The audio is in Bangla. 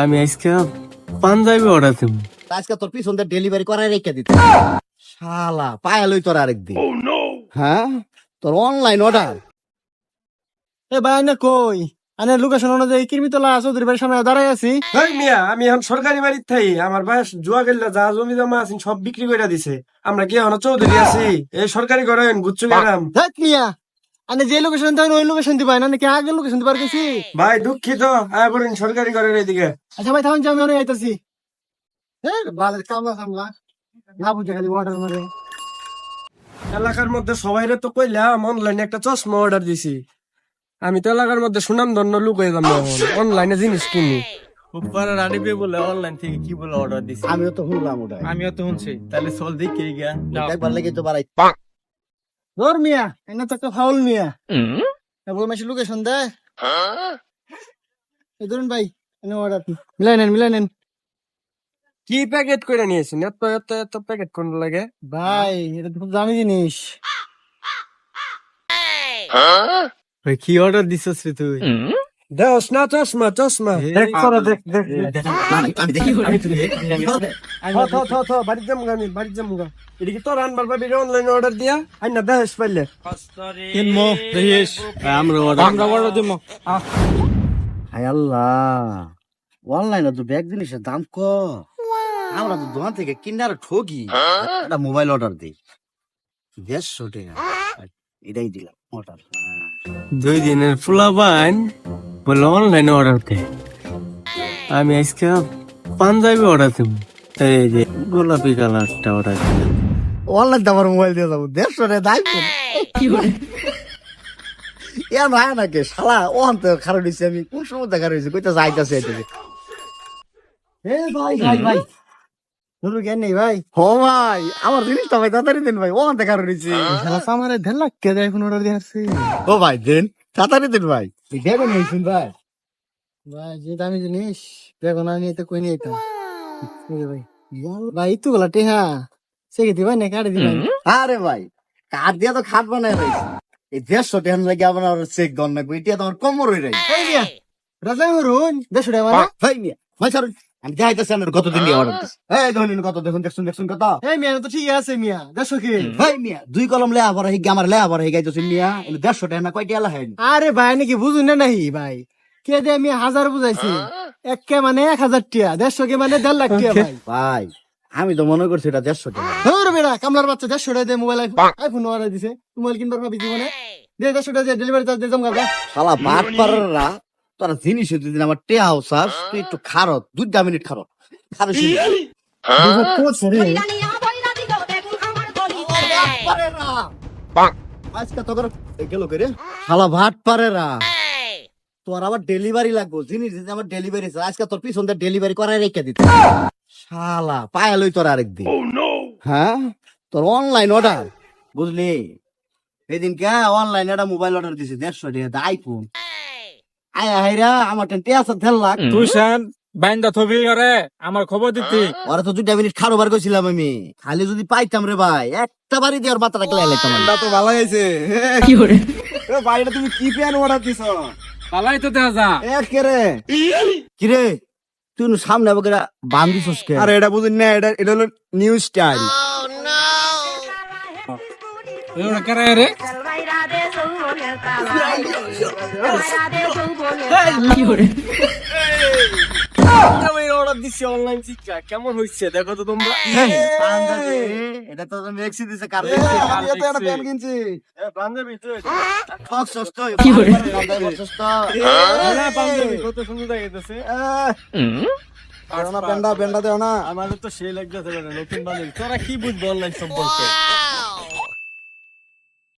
আমি আজকে পাঞ্জাবি অর্ডার দিব। আজকে তোর পিছন দিয়ে ডেলিভারি করাই রেখে দিতে শালা পায়া লই তোর আরেকদিন। হ্যাঁ তোর অনলাইন অর্ডার। এ ভাই না কই আনে লোকেশন অনুযায়ী কিরমিতলা চৌধুরী বাড়ির সামনে দাঁড়াই আছি। হেই মিয়া, আমি এখন সরকারি বাড়ির থাই। আমার বয়স জুয়া গেল্লা যা জমি জমা আছে সব বিক্রি করে দিছে। আমরা কি এখন চৌধুরী আছি? এই সরকারি ঘরে গুচ্ছু গেলাম। দেখ মিয়া আনে যে লোকেশন দেন ওই লোকেশন দিবাই না নাকি আগে লোকেশন দিবার গেছি। ভাই দুঃখিত, আয় বলেন সরকারি ঘরের এদিকে। আচ্ছা ভাই থাকুন আমি অনেক আইতাছি। বালের কামলা কামলা না বুঝে খালি অর্ডার মারে। এলাকার মধ্যে সবাইরে তো কইলাম অনলাইনে একটা চশমা অর্ডার দিছি। আমি তো এলাকার মধ্যে সুনাম ধন্য লোক হয়ে যাবো এখন, অনলাইনে জিনিস কিনি। উপরে রানিবে বলে অনলাইন থেকে কি বলে অর্ডার দিছি। আমিও তো শুনলাম ওটা, আমিও তো শুনছি, তাহলে চল দেখি গিয়া। একবার লেগে তো বাড়াই। ধর মিয়া এনে তো একটা ফাউল মিয়া বল মাসি লোকেশন দে। এই ধরুন ভাই এনে অর্ডার মিলাই নেন কি প্যাকেট করে নিয়েছেন? এত এত এত প্যাকেট কোন লাগে? ভাই, এটা তো খুব দামি জিনিস। ভাই কি অর্ডার দিছস রে তুই? দেওস না চশমা, চশমা দেখ তোরা, দেখ দেখ দেখ। আমি দেখি বাড়ির যাবো আমি, বাড়ির যাবো। এটা কি তোর আনবার পাবি অনলাইনে অর্ডার দিয়া? আই না দেশ পাইলে কিনমো দেখিস। আমরা অর্ডার দিব। হায় আল্লাহ, অনলাইনে তো ব্যাগ জিনিসের দাম কম। আমরা তো দোকান থেকে কিনে আর ঠকি। একটা মোবাইল অর্ডার দিই 150 টাকা, এটাই দিলাম অর্ডার। 2 দিনের ফুলাবান বলে অনলাইনে অর্ডার দে। আমি আজকে পাঞ্জাবি অর্ডার দিব। এই যে গোলাপি কালারটা অর্ডার দিলাম। অনলাইন তো আমার মোবাইল দিয়ে যাবো 150 টাকা দাম এ নয় নাকি শালা ওখান তো খারাপ হয়েছে। আমি কোন সময় দেখা রয়েছে কইতে যাইতেছে ভাই ধরু কেন নেই ভাই। ও ভাই আমার জিনিসটা ভাই তাড়াতাড়ি দেন ভাই, ওখান থেকে রয়েছে। আমার 1.5 লাখ কে দেয় এখন অর্ডার দিয়ে আসছে। ও ভাই দেন তাড়াতাড়ি দেন ভাই। দেবেন হয়েছেন ভাই। ভাই যে দামি জিনিস বেগুন আমি তো কই নিয়ে ভাই ভাই ইতু গলা টেহা সে কি দিবাই না কাটে দিবাই। আরে ভাই কাঠ দিয়া তো খাট বানায় রয়েছে। এই 150 টাকা লাগে আপনার চেক দন না এটা তোমার কমর হয়ে রয়েছে। এই মিয়া রাজা হরুন 150 টাকা মানে। ভাই মিয়া ভাই স্যার আমি যাইতেছি আপনার কত দিন দিয়ে অর্ডার দিচ্ছি। এই ধরুন কত দেখুন দেখুন কত। এই মিয়া তো ঠিক আছে মিয়া 150 কি। ভাই মিয়া 2 কলম লেয়া পড়া হিগে আমার লেয়া পড়া হিগাইতেছি মিয়া 150 টাকা না কয়টা এলা হয়। আরে ভাই নাকি বুঝুন না নাহি ভাই কে দে আমি 1000 বুঝাইছি একে মানে 1000 টাকা 150 কে মানে 1.5 লাখ টাকা ভাই। ভাই আমি তো মনে করছি এটা 150 টাকা। ধর বেটা কামলার বাচ্চা 150 টাকা দিয়ে মোবাইল আইফোন অর্ডার দিছে মোবাইল কিনবার ভাবি জীবনে দে 150 টাকা দিয়ে ডেলিভারি চার্জ দিয়ে জমা দে। শালা বাট পাররা তোরা জিনিস দিন আমার টেয়া হাউসাস তুই একটু খারত 2 মিনিট খারত খারত আজকে তো গেল করে শালা ভাট পারেরা তোর আবার ডেলিভারি লাগবো জিনিস দিতে আমার ডেলিভারি আজকে তোর পিছন দিয়ে ডেলিভারি করাই রেখে দিতে শালা পায়া লই তোর আরেকদিন। হ্যাঁ তোর অনলাইন অর্ডার বুঝলি এদিন কে অনলাইন একটা মোবাইল অর্ডার দিছি 150 টাকা আইফোন আয়া হাইরা আমার টেন আছে 1.5 লাখ। তুই সেন বাইন্দা থবি করে আমার খবর দিতি। ওরা তো 2 মিনিট খারোবার কইছিলাম আমি খালি যদি পাইতাম রে ভাই একটা বাড়ি দিয়ে ওর মাথাটা কেলাই লাইতাম। তো ভালো হয়েছে। কি করে ভাই এটা তুমি কি প্যান অর্ডার দিছ? পালাই তো দেখা যা। কে রে কি রে তুই সামনে আবার বান্ধিছস কে? আরে এটা বুঝুন না, এটা হলো নিউ স্টাইল। এগুলো কেরে রে? কি করে আমি অর্ডার দিছি অনলাইন শিক্ষা কেমন হইছে দেখো তো তোমরা। এটা তো মেক্সি দিছে কার আমি তো একটা প্যান্ট কিনছি। পাঞ্জাবি তুই ঠক সস্তা কি করে? সস্তা পাঞ্জাবি কত সুন্দর দেখাইতেছে। বেন্ডা দেও না। আমাদের তো সেই লাগতেছে নতুন বানিয়ে। তোরা কি বুঝবো অনলাইন সম্পর্কে?